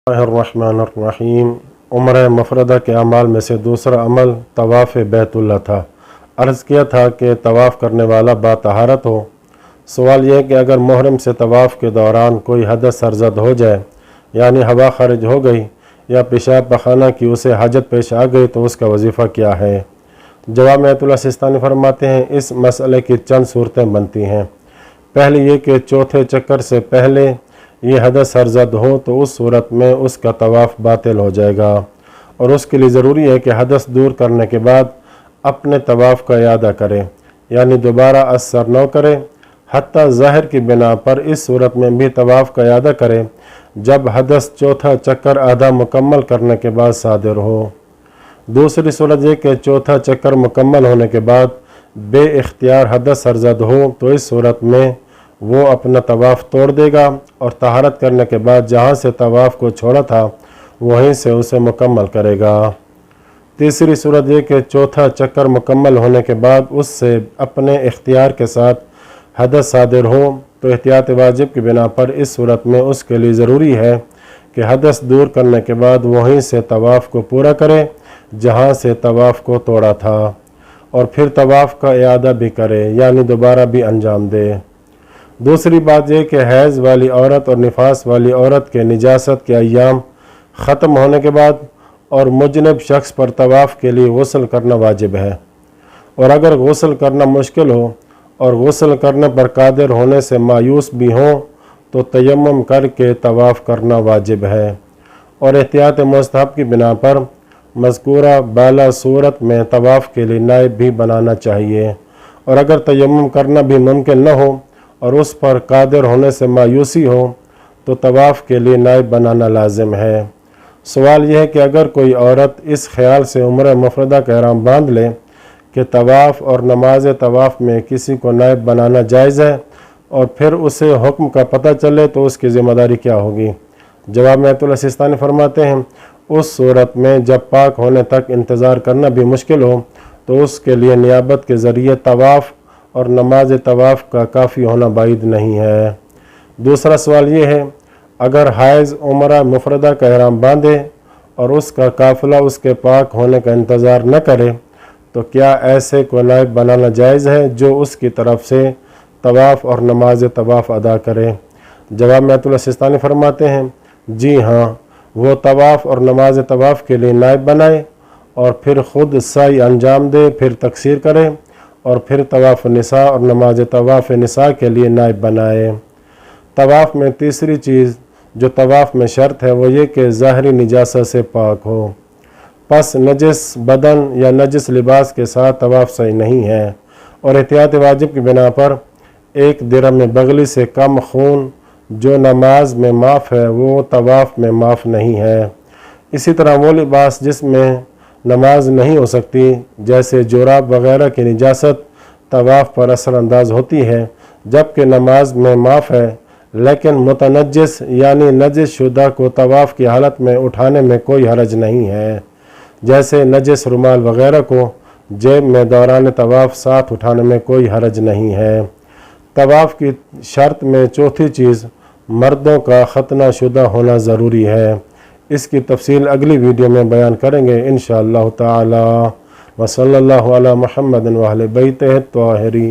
الرحمن عمرہ مفردہ کے اعمال میں سے دوسرا عمل طواف بیت اللہ تھا۔ عرض کیا تھا کہ طواف کرنے والا باطہارت ہو۔ سوال یہ ہے کہ اگر محرم سے طواف کے دوران کوئی حدث سرزد ہو جائے، یعنی ہوا خارج ہو گئی یا پیشاب پخانہ کی اسے حاجت پیش آ گئی تو اس کا وظیفہ کیا ہے؟ جواب میں آیت اللہ سستانی فرماتے ہیں اس مسئلے کی چند صورتیں بنتی ہیں۔ پہلے یہ کہ چوتھے چکر سے پہلے یہ حدث سرزد ہو تو اس صورت میں اس کا طواف باطل ہو جائے گا، اور اس کے لیے ضروری ہے کہ حدث دور کرنے کے بعد اپنے طواف کا اعادہ کرے، یعنی دوبارہ اثر نہ کرے، حتیٰ ظاہر کی بنا پر اس صورت میں بھی طواف کا اعادہ کرے جب حدث چوتھا چکر آدھا مکمل کرنے کے بعد صادر ہو۔ دوسری صورت یہ کہ چوتھا چکر مکمل ہونے کے بعد بے اختیار حدث سرزد ہو تو اس صورت میں وہ اپنا طواف توڑ دے گا اور طہارت کرنے کے بعد جہاں سے طواف کو چھوڑا تھا وہیں سے اسے مکمل کرے گا۔ تیسری صورت یہ کہ چوتھا چکر مکمل ہونے کے بعد اس سے اپنے اختیار کے ساتھ حدث صادر ہو تو احتیاط واجب کی بنا پر اس صورت میں اس کے لیے ضروری ہے کہ حدث دور کرنے کے بعد وہیں سے طواف کو پورا کرے جہاں سے طواف کو توڑا تھا، اور پھر طواف کا اعادہ بھی کرے، یعنی دوبارہ بھی انجام دے۔ دوسری بات یہ کہ حیض والی عورت اور نفاس والی عورت کے نجاست کے ایام ختم ہونے کے بعد اور مجنب شخص پر طواف کے لیے غسل کرنا واجب ہے، اور اگر غسل کرنا مشکل ہو اور غسل کرنے پر قادر ہونے سے مایوس بھی ہوں تو تیمم کر کے طواف کرنا واجب ہے، اور احتیاط مستحب کی بنا پر مذکورہ بالا صورت میں طواف کے لیے نائب بھی بنانا چاہیے، اور اگر تیمم کرنا بھی ممکن نہ ہو اور اس پر قادر ہونے سے مایوسی ہو تو طواف کے لیے نائب بنانا لازم ہے۔ سوال یہ ہے کہ اگر کوئی عورت اس خیال سے عمرہ مفردہ کا احرام باندھ لے کہ طواف اور نماز طواف میں کسی کو نائب بنانا جائز ہے اور پھر اسے حکم کا پتہ چلے تو اس کی ذمہ داری کیا ہوگی؟ جواب میں آیت اللہ سستانی فرماتے ہیں اس صورت میں جب پاک ہونے تک انتظار کرنا بھی مشکل ہو تو اس کے لیے نیابت کے ذریعے طواف اور نماز طواف کا کافی ہونا بعید نہیں ہے۔ دوسرا سوال یہ ہے اگر حائض عمرہ مفردہ کا احرام باندھے اور اس کا قافلہ اس کے پاک ہونے کا انتظار نہ کرے تو کیا ایسے کو نائب بنانا جائز ہے جو اس کی طرف سے طواف اور نماز طواف ادا کرے؟ جواب میں آیت اللہ سستانی فرماتے ہیں جی ہاں، وہ طواف اور نماز طواف کے لیے نائب بنائے اور پھر خود سعی انجام دے، پھر تقصیر کرے اور پھر طواف نساء اور نماز طواف نساء کے لیے نائب بنائے۔ طواف میں تیسری چیز جو طواف میں شرط ہے وہ یہ کہ ظاہری نجاست سے پاک ہو، پس نجس بدن یا نجس لباس کے ساتھ طواف صحیح نہیں ہے، اور احتیاط واجب کی بنا پر ایک درہم بغلی سے کم خون جو نماز میں معاف ہے وہ طواف میں معاف نہیں ہے۔ اسی طرح وہ لباس جس میں نماز نہیں ہو سکتی جیسے جوراب وغیرہ کی نجاست طواف پر اثر انداز ہوتی ہے جبکہ نماز میں معاف ہے، لیکن متنجس یعنی نجس شدہ کو طواف کی حالت میں اٹھانے میں کوئی حرج نہیں ہے، جیسے نجس رومال وغیرہ کو جیب میں دوران طواف ساتھ اٹھانے میں کوئی حرج نہیں ہے۔ طواف کی شرط میں چوتھی چیز مردوں کا ختنہ شدہ ہونا ضروری ہے۔ اس کی تفصیل اگلی ویڈیو میں بیان کریں گے انشاءاللہ تعالی۔ وصلی اللہ علی محمد و اہل بیتہ الطاہرین۔